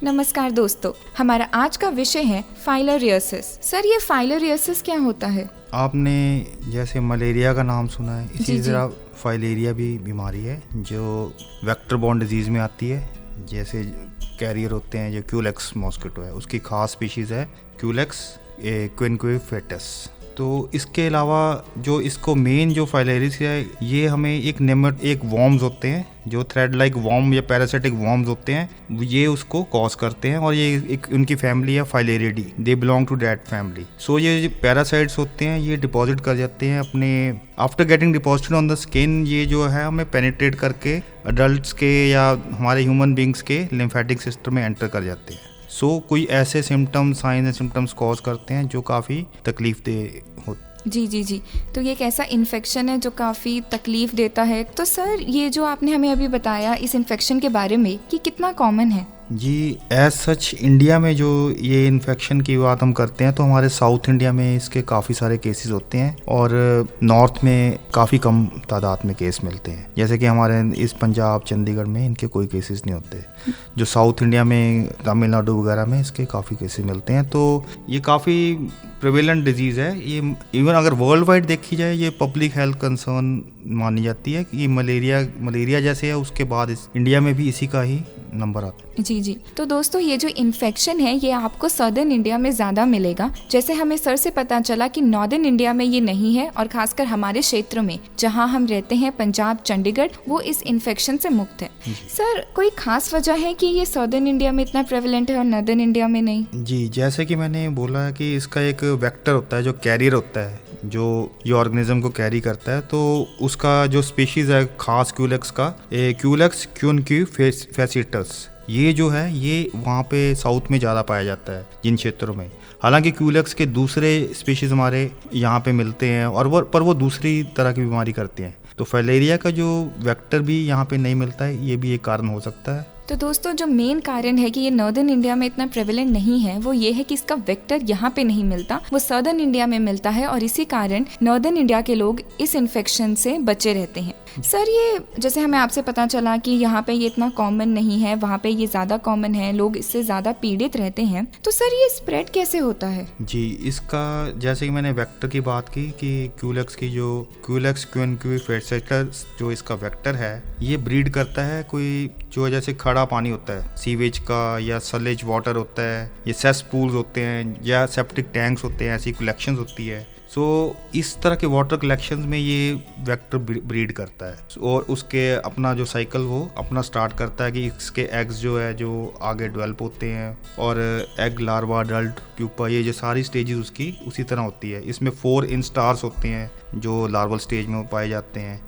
नमस्कार दोस्तों, हमारा आज का विषय है फाइलेरियोसिस। सर, ये फाइलेरियोसिस क्या होता है? आपने जैसे मलेरिया का नाम सुना है, इसी तरह फाइलेरिया भी बीमारी है जो वेक्टर बॉर्न डिजीज़ में आती है। जैसे कैरियर होते हैं जो क्यूलेक्स मॉस्किटो है, उसकी खास स्पीशीज़ है क्यूलेक्स क्विनक्विफेटस। तो इसके अलावा जो इसको मेन जो फाइलेरिस है, ये हमें एक वॉर्म्स होते हैं जो थ्रेड लाइक वॉर्म या पैरासिटिक वॉर्म्स होते हैं, ये उसको कॉज करते हैं। और ये एक उनकी फैमिली है Filariidae, they belong to that family. So ये पैरासाइट्स होते हैं, ये डिपॉजिट कर जाते हैं अपने after getting deposited on the skin. ये जो है हमें पेनिट्रेट करके अडल्ट्स के या हमारे ह्यूमन बींग्स के लिम्फेटिक सिस्टम में एंटर कर जाते हैं। कोई ऐसे symptoms, sign and symptoms cause करते हैं जो काफ़ी तकलीफ दे होते। जी। तो ये एक ऐसा इन्फेक्शन है जो काफ़ी तकलीफ देता है। तो सर, ये जो आपने हमें अभी बताया इस इन्फेक्शन के बारे में कि कितना कॉमन है? जी, एज सच इंडिया में जो ये इन्फेक्शन की बात हम करते हैं तो हमारे साउथ इंडिया में इसके काफ़ी सारे केसेस होते हैं और नॉर्थ में काफ़ी कम तादाद में केस मिलते हैं। जैसे कि हमारे इस पंजाब, चंडीगढ़ में इनके कोई केसेस नहीं होते। जो साउथ इंडिया में, तमिलनाडु वगैरह में इसके काफ़ी केसेस मिलते हैं। तो ये काफ़ी प्रिवेलेंट डिजीज़ है। ये इवन अगर वर्ल्ड वाइड देखी जाए, ये पब्लिक हेल्थ कंसर्न मानी जाती है कि मलेरिया जैसे है, उसके बाद इस इंडिया में भी इसी का ही नंबर आता है। जी। तो दोस्तों, ये जो इन्फेक्शन है ये आपको सदर्न इंडिया में ज़्यादा मिलेगा। जैसे हमें सर से पता चला कि नॉर्दर्न इंडिया में ये नहीं है, और खासकर हमारे क्षेत्र में जहाँ हम रहते हैं, पंजाब, चंडीगढ़, वो इस इन्फेक्शन से मुक्त है। सर, कोई खास वजह है कि ये सदर्न इंडिया में इतना प्रेवलेंट है और नॉर्दर्न इंडिया में नहीं? जी, जैसे कि मैंने बोला कि इसका एक वेक्टर होता है जो कैरियर होता है, जो ये ऑर्गेनिज्म को कैरी करता है। तो उसका जो स्पीशीज है खास क्यूलेक्स का, क्यूलेक्स क्विनक्विफेटस, ये जो है ये वहाँ पे साउथ में ज़्यादा पाया जाता है जिन क्षेत्रों में। हालांकि क्यूलेक्स के दूसरे स्पीशीज हमारे यहाँ पे मिलते हैं और वो दूसरी तरह की बीमारी करते हैं। तो फाइलेरिया का जो वेक्टर भी यहाँ पे नहीं मिलता है, ये भी एक कारण हो सकता है। तो दोस्तों, जो मेन कारण है कि ये नॉर्दर्न इंडिया में इतना प्रेवलेंट नहीं है, वो ये है कि इसका वेक्टर यहाँ पे नहीं मिलता, वो सदर्न इंडिया में मिलता है, और इसी कारण नॉर्दर्न इंडिया के लोग इस इन्फेक्शन से बचे रहते हैं। सर, ये जैसे हमें आपसे पता चला कि यहाँ पे ये इतना कॉमन नहीं है, वहाँ पे ये ज़्यादा कॉमन है, लोग इससे ज़्यादा पीड़ित रहते हैं। तो सर, ये स्प्रेड कैसे होता है? जी, इसका जैसे कि मैंने वेक्टर की बात की कि क्यूलेक्स क्विनक्विफेटस जो इसका वेक्टर है, ये ब्रीड करता है कोई जो जैसे खड़ा पानी होता है, सीवेज का या सलेज वाटर होता है, ये सेस पूल्स होते हैं या सेप्टिक टैंक्स होते हैं, ऐसी कलेक्शंस होती है। इस तरह के वाटर कलेक्शंस में ये वेक्टर ब्रीड करता है और उसके अपना जो साइकिल वो अपना स्टार्ट करता है कि इसके एग्स जो है जो आगे डेवलप होते हैं, और एग, लार्वा, अडल्ट, प्यूपा, ये जो सारी स्टेजेस उसकी उसी तरह होती है। इसमें 4 इंस्टार्स होते हैं जो लार्वल स्टेज में पाए जाते हैं।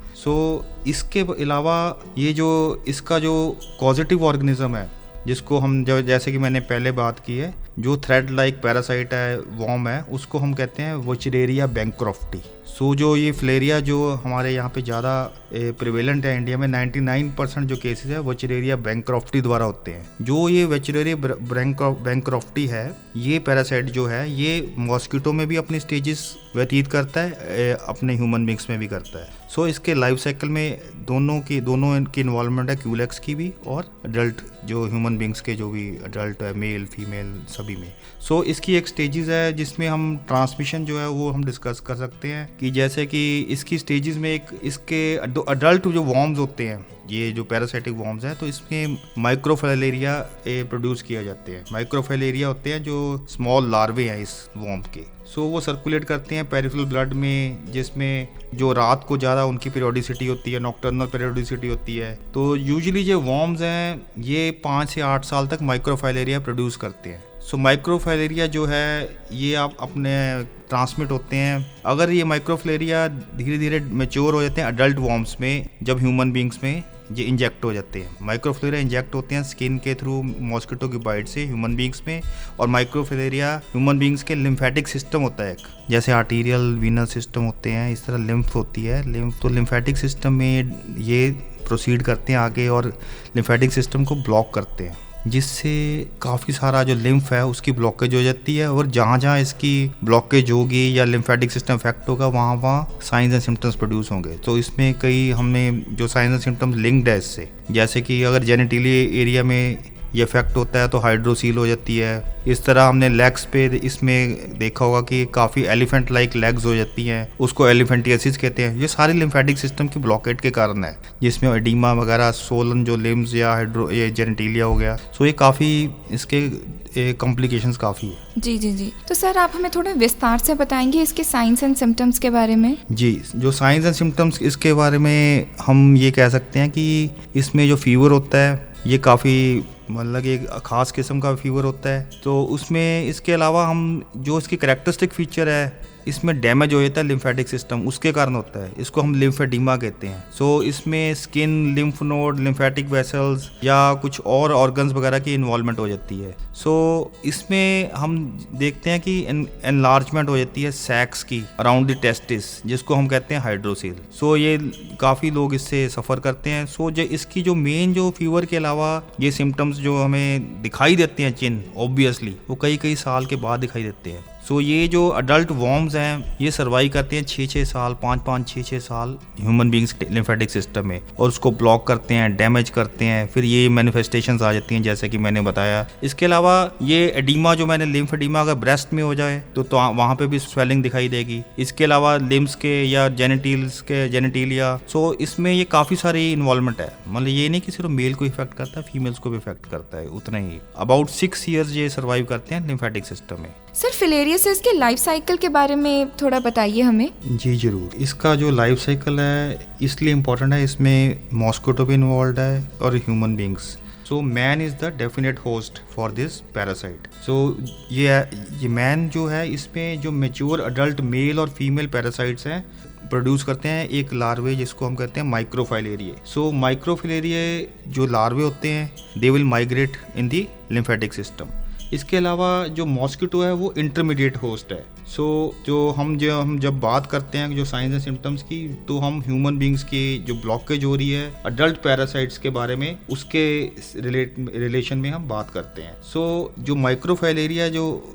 इसके अलावा ये जो इसका जो कॉजेटिव ऑर्गेनिज्म है, जिसको हम जैसे कि मैंने पहले बात की है, जो थ्रेड लाइक पैरासाइट है, वॉर्म है, उसको हम कहते हैं वोचरेरिया बैंक्रॉफ्टी। जो ये फ्लेरिया जो हमारे यहाँ पे ज़्यादा प्रिवेलेंट है इंडिया में, 99% जो केसेस है वोचरेरिया बैंक्रॉफ्टी द्वारा होते हैं। जो ये वोचरेरिया बैंक्रॉफ्टी है, ये पैरासाइट जो है ये मॉस्किटो में भी अपने स्टेजेस व्यतीत करता है, अपने ह्यूमन बींग्स में भी करता है। इसके लाइफ साइकिल में दोनों की इन्वॉल्वमेंट है, क्यूलेक्स की भी और अडल्ट जो ह्यूमन बींग्स के जो भी अडल्ट है, मेल, फीमेल, सभी में। इसकी एक स्टेजेस है जिसमें हम ट्रांसमिशन जो है वो हम डिस्कस कर सकते हैं कि जैसे कि इसकी स्टेजेस में इसके अडल्ट जो वॉर्म्स होते हैं, ये जो पैरासाइटिक वॉर्म्स हैं, तो इसमें माइक्रोफाइलेरिया प्रोड्यूस किया जाते हैं। माइक्रोफाइलेरिया होते हैं जो स्मॉल लार्वे हैं इस वॉर्म के। वो सर्कुलेट करते हैं पेरिफेरल ब्लड में, जिसमें जो रात को ज़्यादा उनकी पीरियोडिसिटी होती है, नॉक्टर्नल पीरियोडिसिटी होती है। तो यूजुअली जो वॉर्म्स हैं ये 5 से 8 साल तक माइक्रोफाइलेरिया प्रोड्यूस करते हैं। माइक्रोफाइलेरिया जो है ये आप अपने ट्रांसमिट होते हैं। अगर ये माइक्रोफाइलेरिया धीरे धीरे मैच्योर हो जाते हैं अडल्ट वॉर्म्स में, जब ह्यूमन बींग्स में ये इंजेक्ट हो जाते हैं। माइक्रोफाइलेरिया इंजेक्ट होते हैं स्किन के थ्रू मॉस्किटो की बाइट से ह्यूमन बींग्स में, और माइक्रोफाइलेरिया ह्यूमन बींग्स के लिम्फेटिक सिस्टम होता है एक, जैसे आर्टीरियल वीनस सिस्टम होते हैं, इस तरह लिम्फ होती है। तो लिम्फेटिक सिस्टम में ये प्रोसीड करते हैं आगे और लिम्फेटिक सिस्टम को ब्लॉक करते हैं, जिससे काफ़ी सारा जो लिम्फ है उसकी ब्लॉकेज हो जाती है। और जहाँ जहाँ इसकी ब्लॉकेज होगी या लिम्फेटिक सिस्टम इफेक्ट होगा, वहाँ वहाँ साइंस एंड सिम्टम्स प्रोड्यूस होंगे। तो इसमें कई हमने जो साइंस एंड सिम्टम्स लिंक्ड है इससे, जैसे कि अगर जेनिटली एरिया में ये इफेक्ट होता है तो हाइड्रोसील हो जाती है। इस तरह हमने लेग्स पे इसमें देखा होगा कि काफ़ी एलिफेंट लाइक लेग्स हो जाती हैं, उसको एलिफेंटियासिस कहते हैं। ये सारे लिम्फेटिक सिस्टम की ब्लॉकेट के कारण है, जिसमें एडिमा वगैरह, सोलन जो लिम्स या ये जेनेटिलिया हो गया। सो ये काफ़ी इसके कॉम्प्लिकेशंस काफ़ी है। जी जी जी। तो सर आप हमें थोड़ा विस्तार से बताएंगे इसके साइंस एंड सिम्टम्स के बारे में? जी, जो साइंस एंड सिम्टम्स इसके बारे में हम ये कह सकते हैं कि इसमें जो फीवर होता है ये काफ़ी मतलब एक ख़ास किस्म का फीवर होता है। तो उसमें इसके अलावा हम जो इसकी करैक्टरिस्टिक फीचर है, इसमें डैमेज हो जाता है लिम्फेटिक सिस्टम, उसके कारण होता है। इसको हम लिम्फेडिमा कहते हैं। सो इसमें skin, lymph node, lymphatic vessels या कुछ और ऑर्गन्स वगैरह की इन्वॉल्वमेंट हो जाती है। सो इसमें हम देखते हैं कि एनलार्जमेंट हो जाती है सैक्स की अराउंड द टेस्टिस, जिसको हम कहते हैं हाइड्रोसील। सो ये काफ़ी लोग इससे सफ़र करते हैं। सो जो इसकी जो मेन जो फीवर के अलावा ये सिम्टम्स जो हमें दिखाई देते हैं चिन्ह ऑब्वियसली, वो कई साल के बाद दिखाई देते हैं। सो ये जो अडल्ट वॉर्म्स हैं ये सर्वाइव करते हैं 6-6 साल, 5-5, 6-6 साल ह्यूमन बींग्स लिम्फेटिक सिस्टम में, और उसको ब्लॉक करते हैं, डैमेज करते हैं, फिर ये मैनिफेस्टेशंस आ जाती हैं जैसे कि मैंने बताया। इसके अलावा ये एडिमा जो मैंने लिम्फ एडिमा अगर ब्रेस्ट में हो जाए तो वहाँ पे भी स्वेलिंग दिखाई देगी। इसके अलावा लिम्स के या जेनेटिलिया, सो इसमें ये काफ़ी सारी इन्वॉल्वमेंट है। मतलब ये नहीं कि सिर्फ मेल को इफेक्ट करता है, फीमेल्स को भी इफेक्ट करता है उतना ही। अबाउट 6 ईयर्स ये सर्वाइव करते हैं लिम्फेटिक सिस्टम में। सर फिलेरियसिस के लाइफ साइकिल के बारे में थोड़ा बताइए हमें। जी ज़रूर। इसका जो लाइफ साइकिल है इसलिए इम्पोर्टेंट है, इसमें मॉस्किटो भी इन्वॉल्व है और human beings. So man is the definite host for this parasite. So ये मैन जो है, इसमें जो मेच्योर अडल्ट मेल और फीमेल पैरासाइट्स हैं प्रोड्यूस करते हैं एक लार्वे जिसको हम कहते हैं माइक्रोफिलेरिया। सो माइक्रोफिलेरिया जो लार्वे होते हैं they will migrate in the lymphatic system. इसके अलावा जो मॉस्किटो है वो इंटरमीडिएट होस्ट है। सो हम जब बात करते हैं जो साइंस एंड सिम्टम्स की, तो हम ह्यूमन बींग्स की जो ब्लॉकेज हो रही है अडल्ट पैरासाइट्स के बारे में, उसके रिलेशन में हम बात करते हैं। सो जो माइक्रोफिलेरिया जो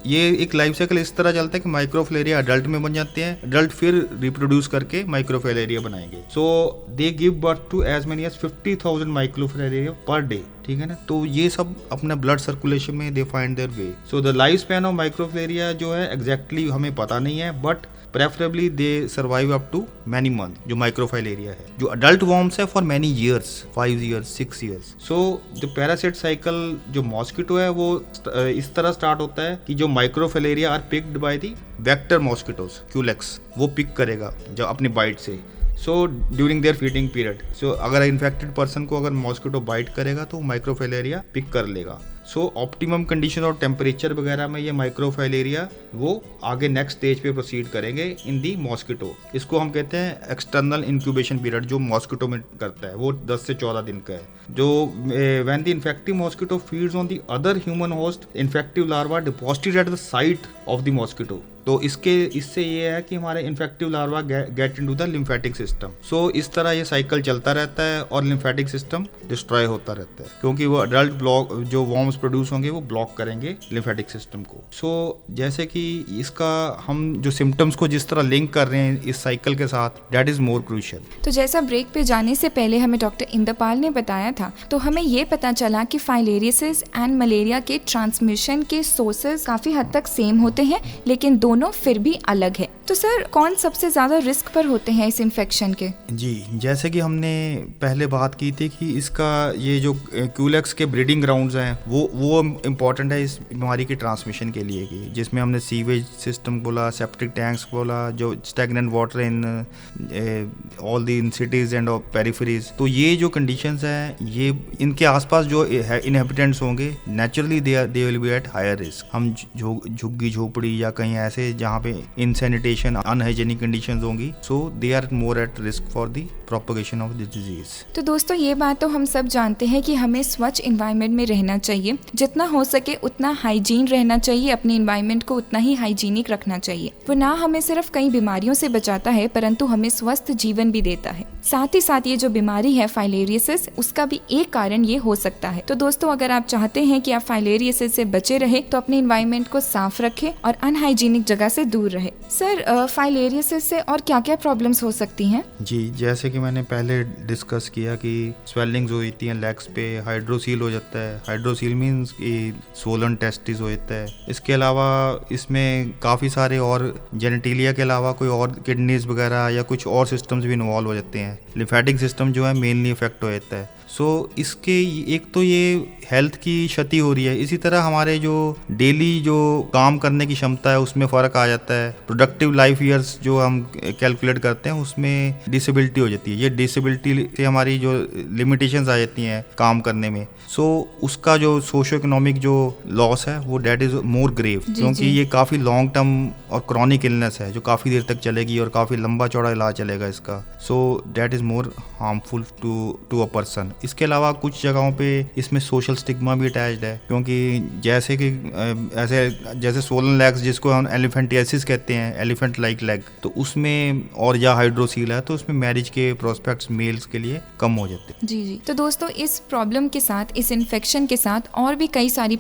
ये एक लाइफ साइकिल इस तरह चलता है कि माइक्रोफिलेरिया अडल्ट में बन जाते हैं, अडल्ट फिर रिप्रोड्यूस करके माइक्रोफिलेरिया बनाएंगे। So they give birth to as many as 50,000 microfilaria per day. ठीक है ना। तो ये सब अपना ब्लड सर्कुलेशन में they find their way. So the life span of microfilaria जो है एग्जैक्टली हमें पता नहीं है, but preferably they survive up to many month. जो माइक्रोफिलेरिया है, जो अडल्ट वॉर्म्स है for many years, 5 years, 6 years. So जो पैरासाइट साइकिल जो मॉस्किटो है वो इस तरह स्टार्ट होता है कि जो microfilaria are picked by the vector mosquitoes, Culex, वो पिक करेगा जो अपनी बाइट से। So during their feeding period, so अगर इन्फेक्टेड पर्सन को अगर मॉस्किटो बाइट करेगा तो माइक्रोफिलेरिया पिक कर लेगा। सो ऑप्टिमम कंडीशन और टेम्परेचर वगैरह में ये माइक्रोफिलेरिया वो आगे नेक्स्ट स्टेज पे प्रोसीड करेंगे इन दी मॉस्किटो। इसको हम कहते हैं एक्सटर्नल इंक्यूबेशन पीरियड, जो मॉस्किटो में करता है वो 10 से 14 दिन का है। जो when the infective mosquito feeds on the other human host, infective larva deposited at the site of the mosquito. तो इससे ये है कि हमारे infective larva get into the lymphatic system. So इस तरह ये साइकिल चलता रहता है और लिम्फेटिक सिस्टम डिस्ट्रॉय होता रहता है, क्योंकि वो अडल्ट ब्लॉक जो वॉर्म्स प्रोड्यूस होंगे वो ब्लॉक करेंगे लिम्फेटिक सिस्टम को। सो जैसे कि इसका हम जो सिम्टम्स को जिस तरह लिंक कर रहे हैं इस साइकिल के साथ, दैट इज मोर क्रूशियल। तो जैसा ब्रेक पे जाने से पहले हमें डॉक्टर इंद्रपाल ने बताया था, तो हमें ये पता चला कि फाइलेरियसिस एंड मलेरिया के ट्रांसमिशन के सोर्सेज काफी हद तक सेम होते हैं, लेकिन दोनों फिर भी अलग है। तो सर कौन सबसे ज्यादा रिस्क पर होते हैं इस इन्फेक्शन के? जी, जैसे कि हमने पहले बात की थी कि इसका ये जो क्यूलेक्स के ब्रीडिंग ग्राउंड्स हैं वो इम्पॉर्टेंट है इस बीमारी की ट्रांसमिशन के लिए, की जिसमें हमने सीवेज सिस्टम बोला, सेप्टिक टैंक्स बोला, जो stagnant water in all the in cities and peripheries. तो ये जो कंडीशंस हैं, ये इनके आसपास जो इनहेबिटेंट्स होंगे naturally they will be at higher risk. हम झुग्गी झोपड़ी या कहीं ऐसे जहाँ पे इनसैनिटेशन, अनहाइजेनिक कंडीशंस होंगी, so they are more at risk for the propagation of this disease. तो दोस्तों ये बात तो हम सब जानते हैं कि हमें स्वच्छ एनवायरनमेंट में रहना चाहिए, जितना हो सके उतना हाइजीन रहना चाहिए, अपने एनवायरनमेंट को उतना ही हाइजीनिक रखना चाहिए। वो ना हमें सिर्फ कई बीमारियों से बचाता है, परंतु हमें स्वस्थ जीवन भी देता है। साथ ही साथ ये जो बीमारी है फाइलेरियसिस, उसका भी एक कारण ये हो सकता है। तो दोस्तों अगर आप चाहते हैं कि आप फाइलेरियसिस से बचे रहे, तो अपने एनवायरनमेंट को साफ रखें और अनहाइजीनिक जगह से दूर रहे। सर फाइलेरियसिस से और क्या क्या प्रॉब्लम्स हो सकती हैं? जी, जैसे कि मैंने पहले डिस्कस किया कि स्वेलिंग्स हो जाती हैं लेग्स पे, हाइड्रोसील हो जाता है। हाइड्रोसील मीन्स कि सोलन टेस्टिस हो जाता है। इसके अलावा इसमें काफ़ी सारे और जेनेटिलिया के अलावा कोई और किडनीज वगैरह या कुछ और सिस्टम्स भी इन्वॉल्व हो जाते हैं। लिम्फेटिक सिस्टम जो है मेनली इफेक्ट हो जाता है। सो इसके एक तो ये हेल्थ की क्षति हो रही है, इसी तरह हमारे जो डेली जो काम करने की क्षमता है उसमें फ़र्क आ जाता है। प्रोडक्टिव लाइफ ईयर्स जो हम कैलकुलेट करते हैं उसमें डिसेबिलिटी हो जाती है। ये डिसेबिलिटी से हमारी जो लिमिटेशंस आ जाती हैं काम करने में, सो उसका जो सोशो इकोनॉमिक जो लॉस है वो डेट इज़ मोर ग्रेव, क्योंकि ये काफ़ी लॉन्ग टर्म और क्रॉनिक इलनेस है जो काफ़ी देर तक चलेगी और काफ़ी लंबा चौड़ा इलाज चलेगा इसका। So that is more harmful to a person. इसके अलावा कुछ जगहों पे इसमें सोशल स्टिग्मा भी अटैच्ड है, क्योंकि जैसे कि जैसे सोलन लेग्स जिसको हम एलिफेंटियासिस कहते हैं, एलिफेंट लाइक लेग, तो उसमें और या हाइड्रोसील है तो उसमें मैरिज के प्रोस्पेक्ट्स मेल्स के लिए कम हो जाते हैं। जी। तो दोस्तों इस प्रॉब्लम के साथ, इस इन्फेक्शन के साथ और भी कई सारी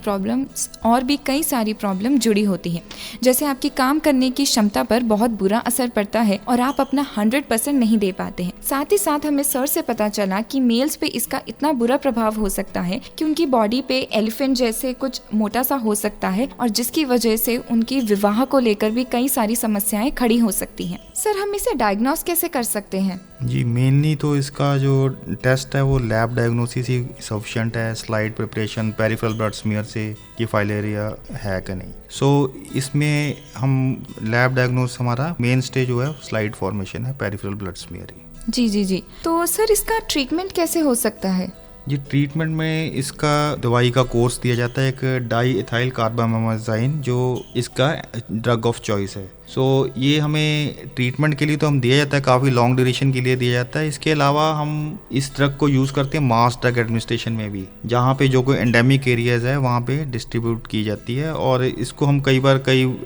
प्रॉब्लम जुड़ी होती हैं। जैसे आपकी काम करने की क्षमता पर बहुत बुरा असर पड़ता है और आप अपना 100% नहीं दे पाते हैं। साथ ही साथ हमें सर से पता चला कि मेल्स पे इसका इतना बुरा प्रभाव हो सकता है कि उनकी बॉडी पे एलिफेंट जैसे कुछ मोटा सा हो सकता है और जिसकी वजह से उनकी विवाह को लेकर भी कई सारी समस्याएं खड़ी हो सकती हैं। सर हम इसे डायग्नोस कैसे कर सकते हैं? जी, मेनली तो इसका जो टेस्ट है वो लैब डायग्नोसिस ही सफिशिएंट है। Slide preparation, peripheral blood smear से कि फाइलेरिया है कि नहीं। सो इसमें हम लैब डायग्नोस हमारा मेन स्टेज जो है स्लाइड फॉर्मेशन है, पेरिफेरल ब्लड स्मीयर ही। जी। तो सर इसका ट्रीटमेंट कैसे हो सकता है? जी, ट्रीटमेंट में इसका दवाई का कोर्स दिया जाता है, एक डाई इथाइल कार्बामेमाज़ाइन जो इसका ड्रग ऑफ चॉइस है। सो ये हमें ट्रीटमेंट के लिए तो हम दिया जाता है, काफ़ी लॉन्ग ड्यूरेशन के लिए दिया जाता है। इसके अलावा हम इस ड्रग को यूज़ करते हैं मास ड्रग एडमिनिस्ट्रेशन में भी, जहाँ पे जो कोई एंडेमिक एरियाज़ है वहाँ पे डिस्ट्रीब्यूट की जाती है। और इसको हम कई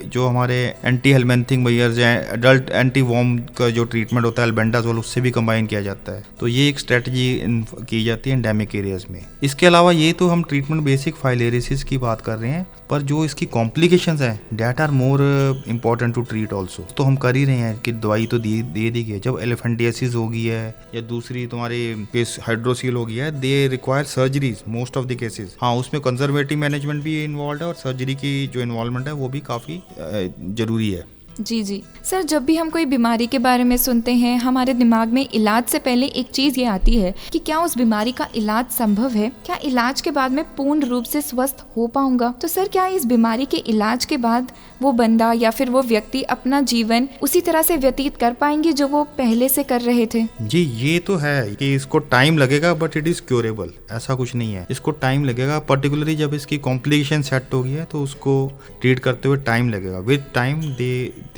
जो हमारे एंटी हेलमेंथिंग मेजर्स हैं, एडल्ट एंटी वॉर्म का जो ट्रीटमेंट होता है अल्बेंडाजोल, उससे भी कंबाइन किया जाता है। तो ये एक स्ट्रेटजी की जाती है एंडेमिक एरियाज़ में। इसके अलावा ये तो हम ट्रीटमेंट बेसिक फाइलेरिसिस की बात कर रहे हैं, पर जो इसकी कॉम्प्लिकेशंस हैं that are more important to treat also. तो हम कर ही रहे हैं कि दवाई तो दे दी गई है। जब एलिफेंटियासिस हो गई है या दूसरी तुम्हारी केस हाइड्रोसील हो गया है, they require surgeries most of the cases. हाँ, उसमें कंजर्वेटिव मैनेजमेंट भी इन्वॉल्व है और सर्जरी की जो इन्वॉल्वमेंट है वो भी काफ़ी जरूरी है। जी। सर जब भी हम कोई बीमारी के बारे में सुनते हैं, हमारे दिमाग में इलाज से पहले एक चीज़ ये आती है कि क्या उस बीमारी का इलाज संभव है, क्या इलाज के बाद मैं पूर्ण रूप से स्वस्थ हो पाऊंगा। तो सर क्या इस बीमारी के इलाज के बाद वो बंदा या फिर वो व्यक्ति अपना जीवन उसी तरह से व्यतीत कर पाएंगे जो वो पहले से कर रहे थे? जी, ये तो है कि इसको टाइम लगेगा, बट इट इज़ क्योरेबल, ऐसा कुछ नहीं है। इसको टाइम लगेगा, पर्टिकुलरली जब इसकी कॉम्प्लिकेशन सेट हो गई है तो उसको ट्रीट करते हुए टाइम लगेगा। विद टाइम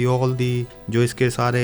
ऑल दी जो इसके सारे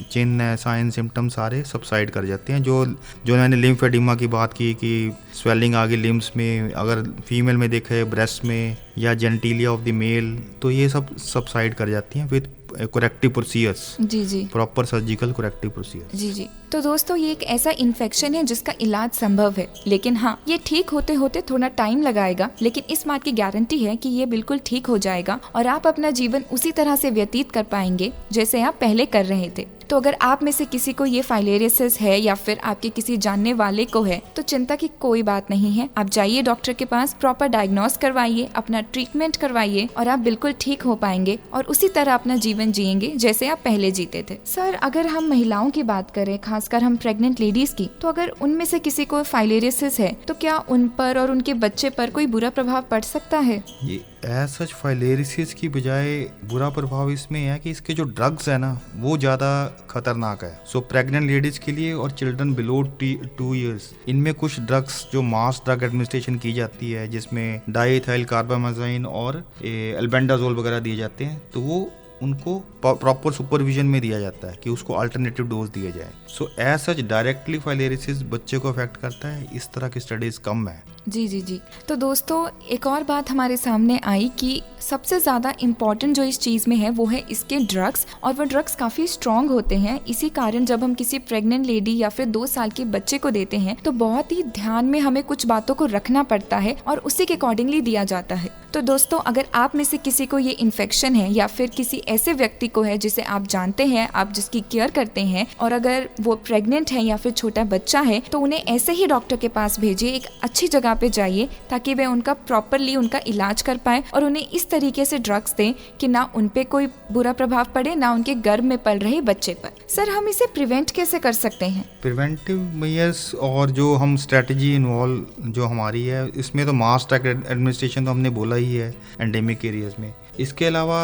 चिन्ह है, साइन सिम्टम्स सारे सबसाइड कर जाते हैं। जो मैंने लिम्फेडिमा की बात की कि स्वेलिंग आ गई लिम्स में, अगर फीमेल में देखे ब्रेस्ट में या जेनेटिलिया ऑफ द मेल, तो ये सब सबसाइड कर जाती हैं विद करेक्टिव प्रोसीजर्स। जी। Proper surgical corrective procedures. जी। तो दोस्तों ये एक ऐसा इन्फेक्शन है जिसका इलाज संभव है, लेकिन हाँ ये ठीक होते होते थोड़ा टाइम लगाएगा, लेकिन इस बात की गारंटी है कि ये बिल्कुल ठीक हो जाएगा और आप अपना जीवन उसी तरह से व्यतीत कर पाएंगे जैसे आप पहले कर रहे थे। तो अगर आप में से किसी को ये फाइलेरियसिस है या फिर आपके किसी जानने वाले को है तो चिंता की कोई बात नहीं है। आप जाइए डॉक्टर के पास, प्रॉपर डायग्नोस करवाइए, अपना ट्रीटमेंट करवाइए और आप बिल्कुल ठीक हो पाएंगे और उसी तरह अपना जीवन जिएंगे जैसे आप पहले जीते थे। सर अगर हम महिलाओं की बात करें, खासकर हम प्रेग्नेंट लेडीज की, तो अगर उनमें से किसी को फाइलेरियसिस है तो क्या उन पर और उनके बच्चे पर कोई बुरा प्रभाव पड़ सकता है? ये एज सच फाइलेरिसिस की बजाय बुरा प्रभाव इसमें है कि इसके जो ड्रग्स है ना वो ज़्यादा खतरनाक है। सो प्रेग्नेंट लेडीज के लिए और चिल्ड्रन बिलो 2 years, इनमें कुछ ड्रग्स जो मास ड्रग एडमिनिस्ट्रेशन की जाती है जिसमें डाईइथाइल कार्बामेमाज़ाइन और एल्बेंडाजोल वगैरह दिए जाते हैं, तो वो उनको प्रॉपर सुपरविजन में दिया जाता है कि उसको अल्टरनेटिव डोज दिए जाए। So as such directly filariasis बच्चे को अफेक्ट करता है, इस तरह की स्टडीज कम है। जी। तो दोस्तों एक और बात हमारे सामने आई कि सबसे ज़्यादा इम्पॉर्टेंट जो इस चीज़ में है वो है इसके ड्रग्स, और वो ड्रग्स काफ़ी स्ट्रॉन्ग होते हैं। इसी कारण जब हम किसी प्रेग्नेंट लेडी या फिर 2 साल के बच्चे को देते हैं तो बहुत ही ध्यान में हमें कुछ बातों को रखना पड़ता है और उसी के अकॉर्डिंगली दिया जाता है। तो दोस्तों अगर आप में से किसी को ये इन्फेक्शन है या फिर किसी ऐसे व्यक्ति को है जिसे आप जानते हैं, आप जिसकी केयर करते हैं, और अगर वो प्रेग्नेंट है या फिर छोटा बच्चा है, तो उन्हें ऐसे ही डॉक्टर के पास भेजिए, एक अच्छी जगह पे जाइए ताकि वे उनका प्रॉपरली उनका इलाज कर पाए और उन्हें इस तरीके से ड्रग्स दें कि ना उन पे कोई बुरा प्रभाव पड़े, ना उनके गर्भ में पल रहे बच्चे पर। सर, हम इसे प्रिवेंट कैसे कर सकते हैं? प्रिवेंटिव मेजर्स और जो हम स्ट्रेटजी इन्वॉल्व जो हमारी है, इसमें तो मास एडमिनिस्ट्रेशन तो हमने बोला ही है एंडेमिक एरियाज में। इसके अलावा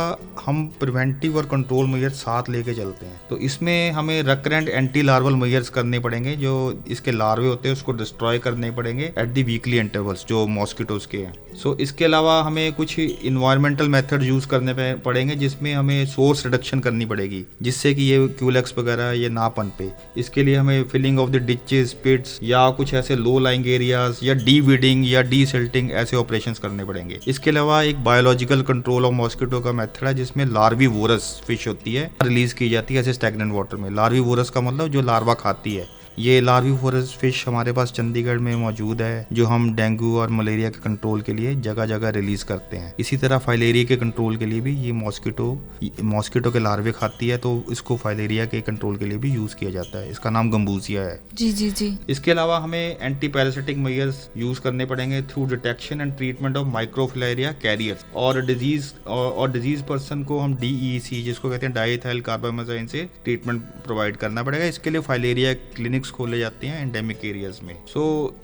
हम प्रिवेंटिव और कंट्रोल मेजर्स साथ लेके चलते हैं। तो इसमें हमें रिकरेंट एंटी लार्वल मेजर्स करने पड़ेंगे, जो इसके लार्वे होते हैं उसको डिस्ट्रॉय करने पड़ेंगे एट द वीकली इंटरवल्स जो मॉस्किटोज के हैं। सो इसके अलावा हमें कुछ इन्वायरमेंटल मेथड यूज़ करने पड़ेंगे, जिसमें हमें सोर्स रिडक्शन करनी पड़ेगी, जिससे कि ये क्यूलेक्स वगैरह ये ना पनपे। इसके लिए हमें फिलिंग ऑफ द डिचेस, पिट्स या कुछ ऐसे लो लाइंग एरियाज या डी वीडिंग या डी सिल्टिंग ऐसे ऑपरेशंस करने पड़ेंगे। इसके अलावा एक बायोलॉजिकल कंट्रोल ऑफ मॉस्किटो का मेथड है, जिसमें लार्वीवोरस फिश होती है रिलीज की जाती है ऐसे स्टैग्नेंट वाटर में। लार्वीवोरस का मतलब जो लार्वा खाती है। ये लार्वीवोरस फिश हमारे पास चंडीगढ़ में मौजूद है, जो हम डेंगू और मलेरिया के कंट्रोल के लिए जगह जगह रिलीज करते हैं। इसी तरह फाइलेरिया के कंट्रोल के लिए भी ये मॉस्किटो के लार्वे खाती है, तो इसको फाइलेरिया के कंट्रोल के लिए भी यूज किया जाता है। इसका नाम गंबूसिया है। जी जी जी। इसके अलावा हमें एंटी पैरासिटिक मेजर्स यूज करने पड़ेंगे through detection and treatment of microfilaria carriers. और डिजीज पर्सन को हम DEC जिसको कहते हैं डाइएथाइल कार्बामेजाइन से ट्रीटमेंट प्रोवाइड करना पड़ेगा। इसके लिए फाइलेरिया क्लिनिक खोले जाते हैं एंडेमिक एरियाज में। सो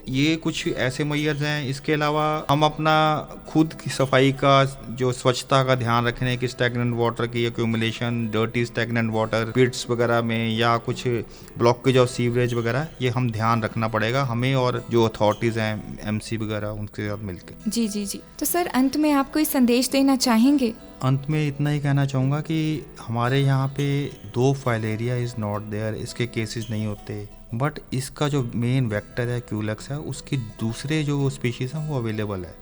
ये कुछ ऐसे मेजर्स हैं। इसके अलावा हम अपना खुद की सफाई का, जो स्वच्छता का ध्यान रखने की, स्टैग्नेंट वाटर की एक्यूमुलेशन, डर्टी स्टैग्नेंट वाटर पिट्स वगैरह में या कुछ ब्लॉकेज ऑफ सीवरेज वगैरह, ये हम ध्यान रखना पड़ेगा हमें और जो अथॉरिटीज हैं MC वगैरह उनके साथ मिलकर। जी जी जी। तो सर, अंत में आप कोई संदेश देना चाहेंगे? अंत में इतना ही कहना चाहूँगा कि हमारे यहाँ पे 2 फाइलेरिया इज़ नॉट देयर, इसके केसेस नहीं होते, बट इसका जो मेन वेक्टर है क्यूलेक्स है, उसकी दूसरे जो स्पीशीज हैं वो अवेलेबल है।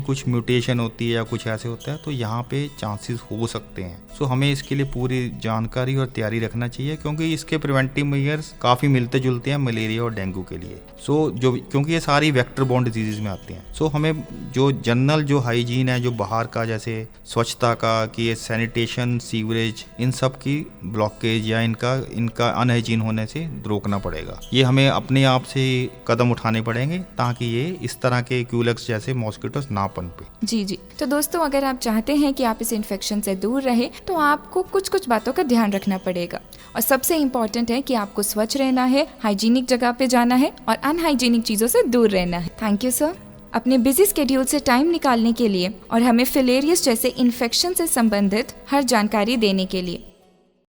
कुछ म्यूटेशन होती है या कुछ ऐसे होता है, तो यहाँ पे चांसेस हो सकते हैं। सो हमें इसके लिए पूरी जानकारी और तैयारी रखना चाहिए, क्योंकि इसके प्रिवेंटिव मेजर्स काफ़ी मिलते जुलते हैं मलेरिया और डेंगू के लिए। क्योंकि ये सारी वेक्टर बॉर्न डिजीज़ में आती हैं। सो हमें जो जनरल जो हाइजीन है, जो बाहर का जैसे स्वच्छता का, कि ये सैनिटेशन, सीवरेज, इन सब की ब्लॉकेज या इनका अनहाइजीन होने से रोकना पड़ेगा। ये हमें अपने आप से कदम उठाने पड़ेंगे ताकि ये इस तरह के क्यूलेक्स जैसे मॉस्किटोस ना पनपे। जी जी। तो दोस्तों, अगर आप चाहते हैं कि आप इस इन्फेक्शन से दूर रहे, तो आपको कुछ बातों का ध्यान रखना पड़ेगा। और सबसे इम्पोर्टेंट है कि आपको स्वच्छ रहना है, हाइजीनिक जगह पे जाना है और अनहाइजीनिक चीज़ों से दूर रहना है। थैंक यू सर, अपने बिजी स्केड्यूल से टाइम निकालने के लिए और हमें फिलेरियस जैसे इन्फेक्शन से संबंधित हर जानकारी देने के लिए।